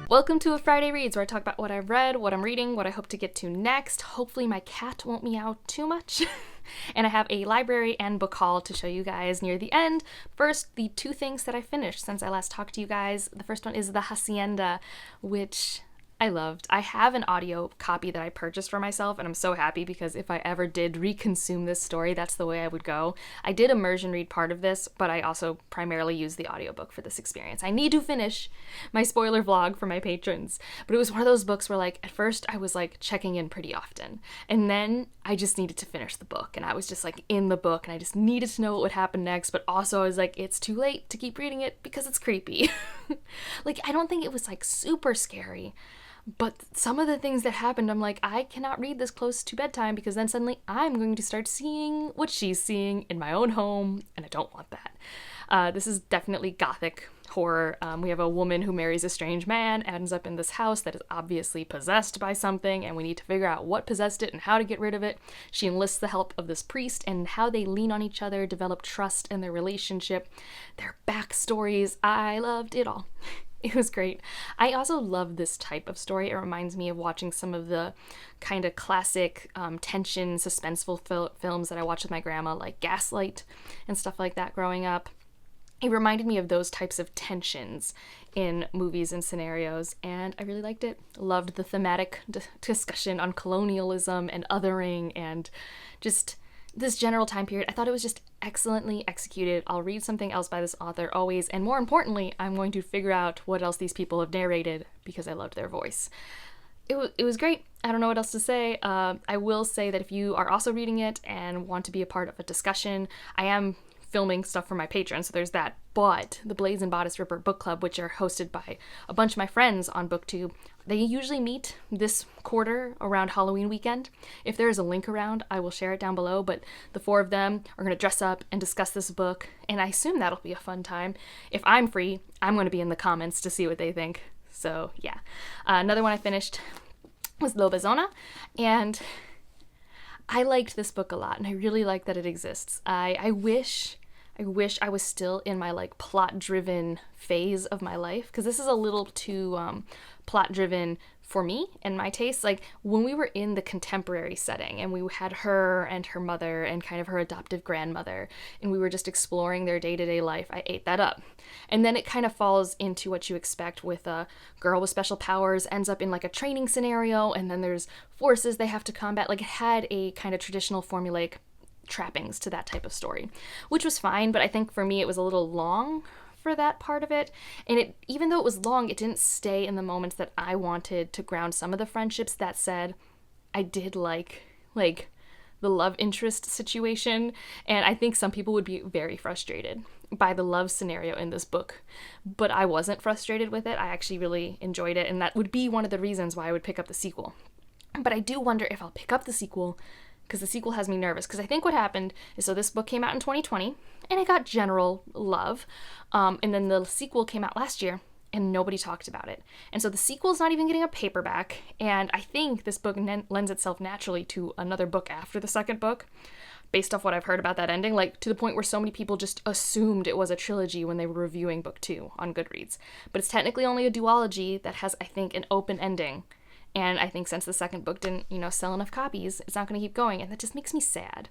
Welcome to A Friday Reads, where I talk about what I've read, what I'm reading, what I hope to get to next. Hopefully my cat won't meow too much. And I have a library and book haul to show you guys near the end. First, the two things that I finished since I last talked to you guys. The first one is The Hacienda, which I loved. I have an audio copy that I purchased for myself, and I'm so happy because if I ever did reconsume this story, that's the way I would go. I did immersion read part of this, but I also primarily used the audiobook for this experience. I need to finish my spoiler vlog for my patrons, but it was one of those books where, like, at first I was, like, checking in pretty often, and then I just needed to finish the book, and I was just, like, in the book, and I just needed to know what would happen next, but also I was like, it's too late to keep reading it because it's creepy. Like, I don't think it was, like, super scary, but some of the things that happened, I'm like, I cannot read this close to bedtime because then suddenly I'm going to start seeing what she's seeing in my own home, and I don't want that. This is definitely gothic horror. We have a woman who marries a strange man, ends up in this house that is obviously possessed by something, and we need to figure out what possessed it and how to get rid of it. She enlists the help of this priest, and how they lean on each other, develop trust in their relationship, their backstories. I loved it all. It was great. I also love this type of story. It reminds me of watching some of the kind of classic tension, suspenseful films that I watched with my grandma, like Gaslight and stuff like that growing up. It reminded me of those types of tensions in movies and scenarios, and I really liked it. Loved the thematic discussion on colonialism and othering and just this general time period. I thought it was just excellently executed. I'll read something else by this author always, and more importantly, I'm going to figure out what else these people have narrated because I loved their voice. It was great. I don't know what else to say. I will say that if you are also reading it and want to be a part of a discussion, I am filming stuff for my patrons, so there's that. But the Blaze and Bodice Ripper Book Club, which are hosted by a bunch of my friends on BookTube, they usually meet this quarter around Halloween weekend. If there is a link around, I will share it down below, but the four of them are going to dress up and discuss this book, and I assume that'll be a fun time. If I'm free, I'm going to be in the comments to see what they think. So yeah. Another one I finished was Lobezona, and I liked this book a lot, and I really like that it exists. I wish I was still in my, like, plot-driven phase of my life, because this is a little too plot-driven for me and my taste. Like, when we were in the contemporary setting, and we had her and her mother and kind of her adoptive grandmother, and we were just exploring their day-to-day life, I ate that up. And then it kind of falls into what you expect with a girl with special powers, ends up in, like, a training scenario, and then there's forces they have to combat. Like, it had a kind of traditional formulaic trappings to that type of story, which was fine, but I think for me it was a little long for that part of it, and it, even though it was long, it didn't stay in the moments that I wanted to ground some of the friendships. That said, I did like the love interest situation, and I think some people would be very frustrated by the love scenario in this book, but I wasn't frustrated with it. I actually really enjoyed it, and that would be one of the reasons why I would pick up the sequel. But I do wonder if I'll pick up the sequel, because the sequel has me nervous, because I think what happened is, so this book came out in 2020, and it got general love, and then the sequel came out last year, and nobody talked about it. And so the sequel's not even getting a paperback, and I think this book lends itself naturally to another book after the second book, based off what I've heard about that ending, like, to the point where so many people just assumed it was a trilogy when they were reviewing book 2 on Goodreads. But it's technically only a duology that has, I think, an open ending. And I think since the second book didn't, sell enough copies, it's not going to keep going, and that just makes me sad.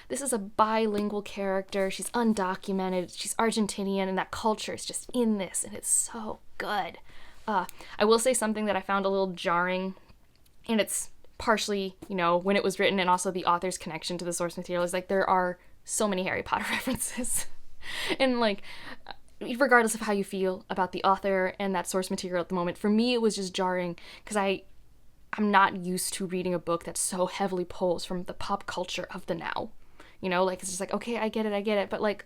This is a bilingual character, she's undocumented, she's Argentinian, and that culture is just in this, and it's so good. I will say something that I found a little jarring, and it's partially, when it was written, and also the author's connection to the source material, is like, there are so many Harry Potter references. And, like, regardless of how you feel about the author and that source material at the moment, for me it was just jarring, because I'm not used to reading a book that so heavily pulls from the pop culture of the now. Like, it's just like, okay, I get it, but, like,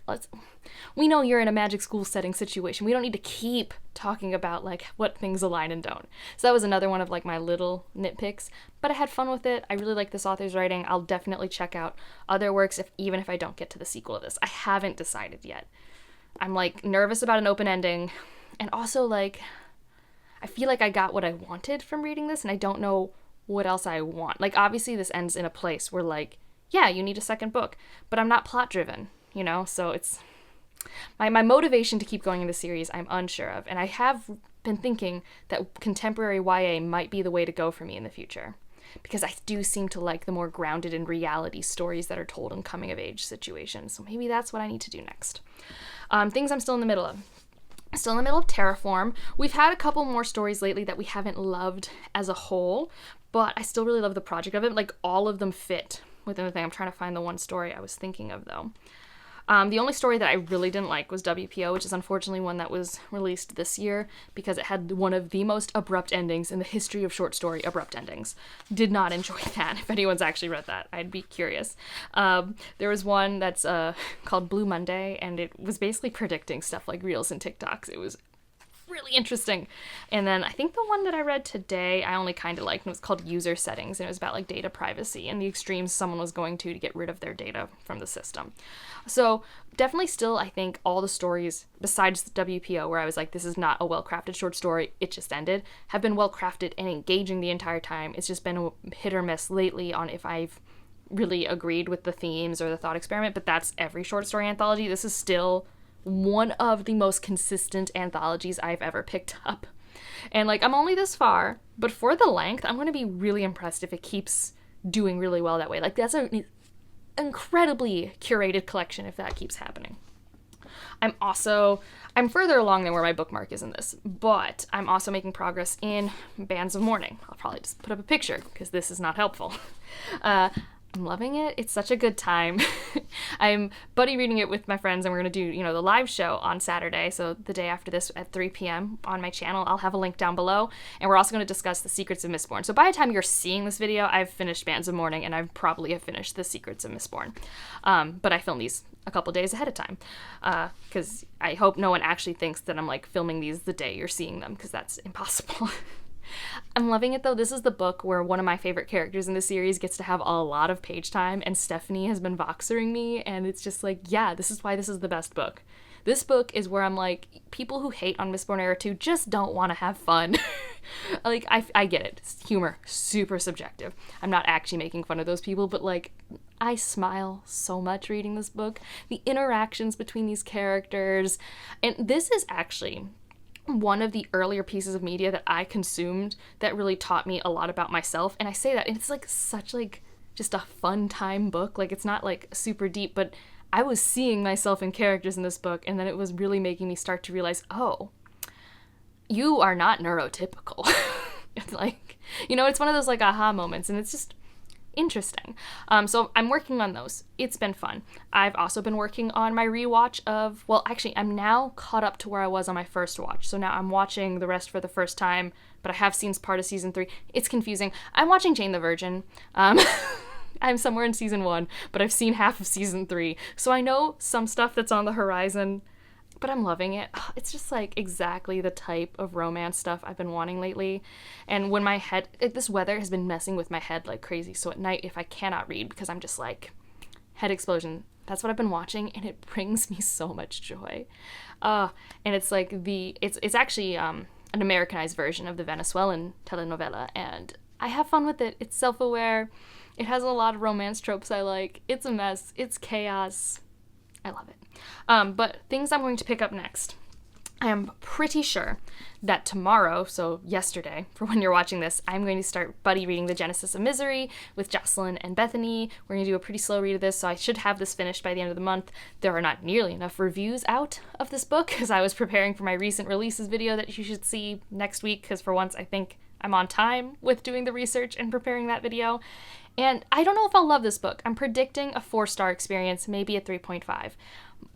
we know you're in a magic school setting situation. We don't need to keep talking about, like, what things align and don't. So that was another one of, like, my little nitpicks, but I had fun with it. I really like this author's writing. I'll definitely check out other works, even if I don't get to the sequel of this. I haven't decided yet. I'm, like, nervous about an open ending, and also, like, I feel like I got what I wanted from reading this, and I don't know what else I want. Like, obviously this ends in a place where, like, yeah, you need a second book, but I'm not plot driven, so it's my motivation to keep going in the series I'm unsure of, and I have been thinking that contemporary YA might be the way to go for me in the future, because I do seem to like the more grounded in reality stories that are told in coming of age situations. So maybe that's what I need to do next. Things I'm still in the middle of. Still in the middle of Terraform. We've had a couple more stories lately that we haven't loved as a whole, but I still really love the project of it. Like, all of them fit within the thing. I'm trying to find the one story I was thinking of, though. The only story that I really didn't like was WPO, which is unfortunately one that was released this year because it had one of the most abrupt endings in the history of short story abrupt endings. Did not enjoy that. If anyone's actually read that, I'd be curious. There was one that's called Blue Monday, and it was basically predicting stuff like Reels and TikToks. It was really interesting. And then I think the one that I read today I only kind of liked, and it was called User Settings, and it was about like data privacy and the extremes someone was going to get rid of their data from the system. So definitely still, I think all the stories besides the WPO, where I was like, this is not a well-crafted short story, it just ended, have been well-crafted and engaging the entire time. It's just been a hit or miss lately on if I've really agreed with the themes or the thought experiment, but that's every short story anthology. This is still one of the most consistent anthologies I've ever picked up. And like, I'm only this far, but for the length, I'm going to be really impressed if it keeps doing really well that way. Like, that's an incredibly curated collection if that keeps happening. I'm further along than where my bookmark is in this, but I'm also making progress in Bands of Mourning. I'll probably just put up a picture because this is not helpful. I'm loving it. It's such a good time. I'm buddy reading it with my friends, and we're going to do, the live show on Saturday. So the day after this at 3 p.m. on my channel. I'll have a link down below. And we're also going to discuss the Secrets of Mistborn. So by the time you're seeing this video, I've finished Bands of Mourning, and I probably have finished the Secrets of Mistborn. But I filmed these a couple days ahead of time, because I hope no one actually thinks that I'm like filming these the day you're seeing them, because that's impossible. I'm loving it, though. This is the book where one of my favorite characters in the series gets to have a lot of page time, and Stephanie has been voxering me, and it's just like, yeah, this is why this is the best book. This book is where I'm like, people who hate on Mistborn Era 2 just don't want to have fun. Like, I get it. It's humor, super subjective. I'm not actually making fun of those people, but like, I smile so much reading this book. The interactions between these characters, and this is actually one of the earlier pieces of media that I consumed that really taught me a lot about myself. And I say that, and it's like such like just a fun time book. Like, it's not like super deep, but I was seeing myself in characters in this book, and then it was really making me start to realize, oh, you are not neurotypical. It's like, it's one of those like aha moments, and it's just interesting. So I'm working on those. It's been fun. I've also been working on my rewatch of, well, actually, I'm now caught up to where I was on my first watch. So now I'm watching the rest for the first time, but I have seen part of season 3. It's confusing. I'm watching Jane the Virgin. I'm somewhere in season 1, but I've seen half of season 3. So I know some stuff that's on the horizon, but I'm loving it. It's just like exactly the type of romance stuff I've been wanting lately. And when my head, this weather has been messing with my head like crazy. So at night, if I cannot read because I'm just like, head explosion, that's what I've been watching, and it brings me so much joy. And it's like it's actually an Americanized version of the Venezuelan telenovela, and I have fun with it. It's self-aware. It has a lot of romance tropes I like. It's a mess. It's chaos. I love it. But things I'm going to pick up next. I am pretty sure that tomorrow, so yesterday, for when you're watching this, I'm going to start buddy reading The Genesis of Misery with Jocelyn and Bethany. We're going to do a pretty slow read of this, so I should have this finished by the end of the month. There are not nearly enough reviews out of this book, because I was preparing for my recent releases video that you should see next week, because for once I think I'm on time with doing the research and preparing that video. And I don't know if I'll love this book. I'm predicting a 4-star experience, maybe a 3.5.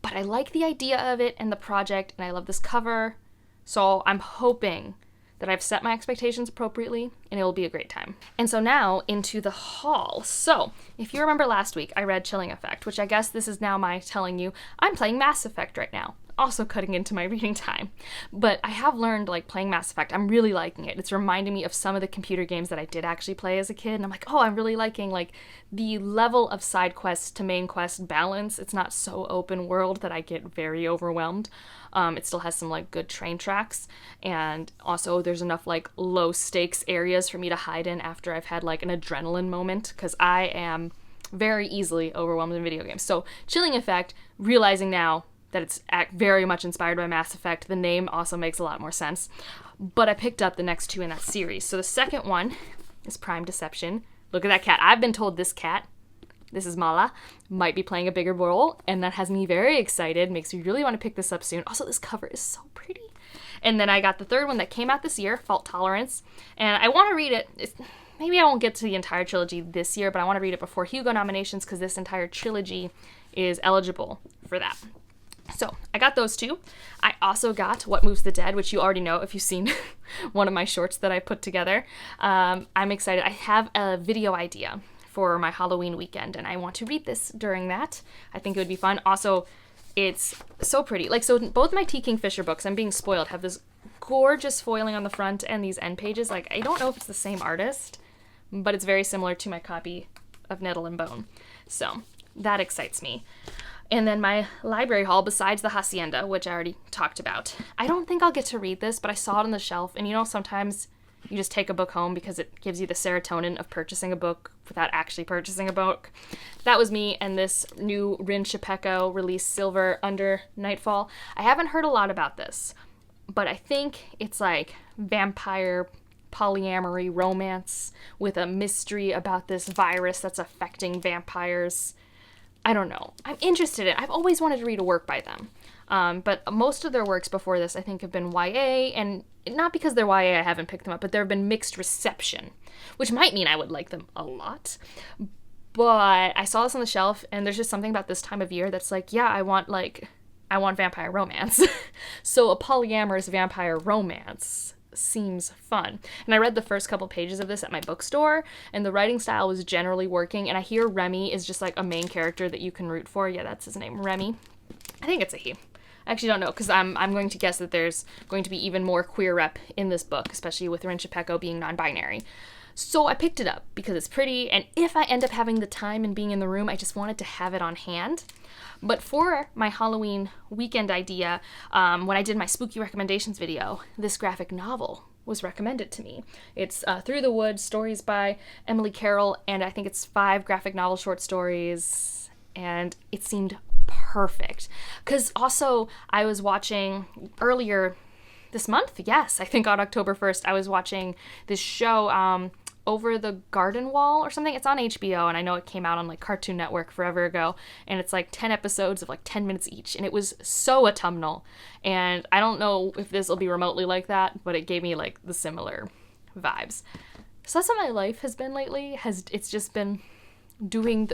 But I like the idea of it and the project, and I love this cover. So I'm hoping that I've set my expectations appropriately, and it will be a great time. And so now into the haul. So if you remember last week, I read Chilling Effect, which I guess this is now my telling you I'm playing Mass Effect right now. Also cutting into my reading time. But I have learned, like, playing Mass Effect, I'm really liking it. It's reminding me of some of the computer games that I did actually play as a kid, and I'm like, oh, I'm really liking, like, the level of side quest to main quest balance. It's not so open world that I get very overwhelmed. It still has some, like, good train tracks, and also there's enough, like, low stakes areas for me to hide in after I've had, like, an adrenaline moment, because I am very easily overwhelmed in video games. So, Chilling Effect, realizing now, that it's very much inspired by Mass Effect. The name also makes a lot more sense. But I picked up the next 2 in that series. So the second one is Prime Deception. Look at that cat. I've been told this cat, this is Mala, might be playing a bigger role, and that has me very excited. Makes me really want to pick this up soon. Also, this cover is so pretty. And then I got the third one that came out this year, Fault Tolerance, and I want to read it. Maybe I won't get to the entire trilogy this year, but I want to read it before Hugo nominations because this entire trilogy is eligible for that. So I got those 2. I also got What Moves the Dead, which you already know if you've seen one of my shorts that I put together. I'm excited. I have a video idea for my Halloween weekend, and I want to read this during that. I think it would be fun. Also, it's so pretty. Like, so both my T. Kingfisher books, I'm being spoiled, have this gorgeous foiling on the front and these end pages. Like, I don't know if it's the same artist, but it's very similar to my copy of Nettle and Bone. So that excites me. And then my library haul, besides the Hacienda, which I already talked about. I don't think I'll get to read this, but I saw it on the shelf. And you know, sometimes you just take a book home because it gives you the serotonin of purchasing a book without actually purchasing a book. That was me and this new Rin Shipeko released Silver Under Nightfall. I haven't heard a lot about this, but I think it's like vampire polyamory romance with a mystery about this virus that's affecting vampires. I don't know. I'm interested in it. I've always wanted to read a work by them. But most of their works before this, I think, have been YA, and not because they're YA I haven't picked them up, but there have been mixed reception, which might mean I would like them a lot. But I saw this on the shelf, and there's just something about this time of year that's like, yeah, I want vampire romance. So a polyamorous vampire romance seems fun. And I read the first couple pages of this at my bookstore, and the writing style was generally working, and I hear Remy is just like a main character that you can root for. Yeah, that's his name, Remy. I think it's a he. I actually don't know, because I'm going to guess that there's going to be even more queer rep in this book, especially with Rin Shipeko being non-binary. So I picked it up because it's pretty, and if I end up having the time and being in the room, I just wanted to have it on hand. But for my Halloween weekend idea, when I did my spooky recommendations video, this graphic novel was recommended to me. It's Through the Woods, stories by Emily Carroll, and I think it's 5 graphic novel short stories, and it seemed perfect. Because also, I was watching earlier this month, yes, I think on October 1st, I was watching this show, Over the Garden Wall or something. It's on HBO, and I know it came out on like Cartoon Network forever ago, and it's like 10 episodes of like 10 minutes each, and it was so autumnal, and I don't know if this will be remotely like that, but it gave me like the similar vibes. So that's what my life has been lately. It's just been doing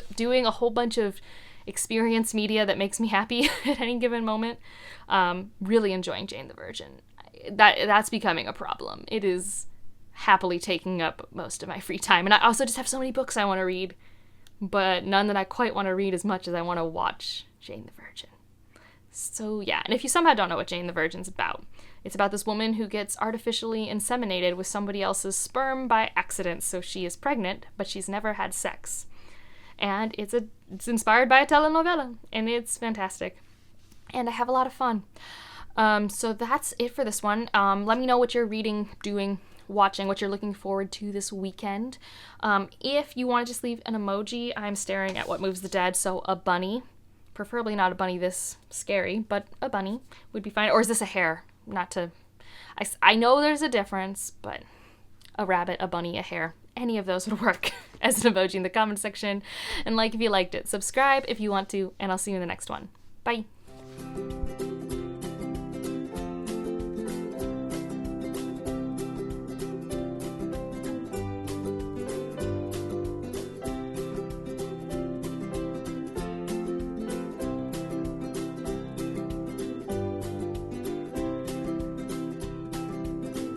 a whole bunch of experience media that makes me happy at any given moment. Really enjoying Jane the Virgin. That's becoming a problem. It is happily taking up most of my free time. And I also just have so many books I want to read, but none that I quite want to read as much as I want to watch Jane the Virgin. So yeah, and if you somehow don't know what Jane the Virgin's about, it's about this woman who gets artificially inseminated with somebody else's sperm by accident, so she is pregnant, but she's never had sex. And it's inspired by a telenovela, and it's fantastic. And I have a lot of fun. So that's it for this one. Let me know what you're reading, doing, watching, what you're looking forward to this weekend. If you want to just leave an emoji, I'm staring at What Moves the Dead, so a bunny. Preferably not a bunny this scary, but a bunny would be fine. Or is this a hare? I know there's a difference, but a rabbit, a bunny, a hare. Any of those would work as an emoji in the comment section. And like if you liked it. Subscribe if you want to, and I'll see you in the next one. Bye.